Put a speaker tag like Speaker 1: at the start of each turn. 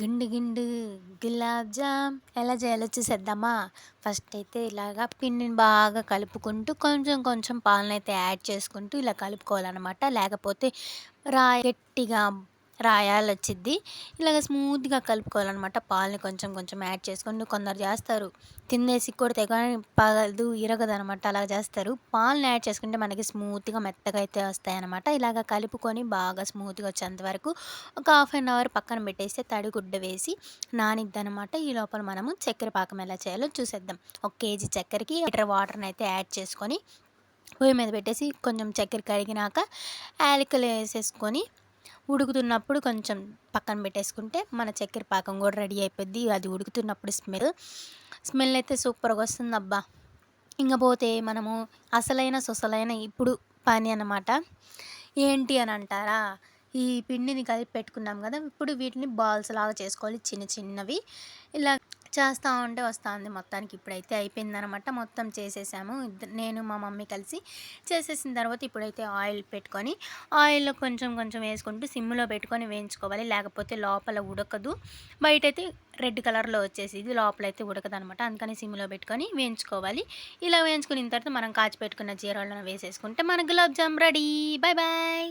Speaker 1: గుండు గుండు గులాబ్ జామ్ ఎలా చేయాలో చూసేద్దామా? ఫస్ట్ అయితే ఇలాగా పిండిని బాగా కలుపుకుంటూ కొంచెం కొంచెం పాలనైతే యాడ్ చేసుకుంటూ ఇలా కలుపుకోవాలనమాట. లేకపోతే గట్టిగా రాయాలొచ్చిద్ది. ఇలాగ స్మూత్‌గా కలుపుకోవాలనమాట. పాలని కొంచెం కొంచెం యాడ్ చేసుకొని కొందరు చేస్తారు. తినేసి కొడితే కానీ పగలదు, ఇరగదనమాట. అలా చేస్తారు. పాలని యాడ్ చేసుకుంటే మనకి స్మూత్‌గా మెత్తగా అయితే వస్తాయనమాట. ఇలాగ కలుపుకొని బాగా స్మూత్‌గా వచ్చేంత వరకు ఒక హాఫ్ అన్ అవర్ పక్కన పెట్టేస్తే తడిగుడ్డ వేసి నానిద్దనమాట. ఈ లోపల మనము చక్కెర పాకం ఎలా చేయాలో చూసేద్దాం. ఒక కేజీ చక్కెరకి లీటర్ వాటర్‌నైతే యాడ్ చేసుకొని పొయ్యి మీద పెట్టేసి కొంచెం చక్కెర కరిగినాక యాలకులు ఏసేసుకొని ఉడుకుతున్నప్పుడు కొంచెం పక్కన పెట్టేసుకుంటే మన చక్కెర పాకం కూడా రెడీ అయిపోద్ది. అది ఉడుకుతున్నప్పుడు స్మెల్ అయితే సూపర్‌గా వస్తుందబ్బా! ఇంక పోతే మనము అసలైన సొసలైన ఇప్పుడు పని అనమాట. ఏంటి అని అంటారా? ఈ పిండిని కలిపి పెట్టుకున్నాం గదా! ఇప్పుడు వీటిని బాల్స్ లాగా చేసుకోవాలి చిన్న చిన్నవి. ఇలా చేస్తా ఉంటే వస్తాంది మొత్తానికి ఇప్పుడైతే అయిపోయిందనమాట. మొత్తం చేసేసాము. నేను మా మమ్మీ కలిసి చేసేసిన తర్వాత ఇప్పుడైతే ఆయిల్ పెట్టుకొని ఆయిల్‌లో కొంచెం కొంచెం వేసుకుంటూ సిమ్‌లో పెట్టుకొని వేయించుకోవాలి. లేకపోతే లోపల ఉడకదు. బయటైతే రెడ్ కలర్‌లో వచ్చేసిద్ది. లోపలైతే ఉడకదనమాట. అందుకని సిమ్‌లో పెట్టుకొని వేయించుకోవాలి. ఇలా వేయించుకున్న తర్వాత మనం కాచి పెట్టుకున్న జీరాలను వేసేసుకుంటే మన gulab jam ready. Bye bye.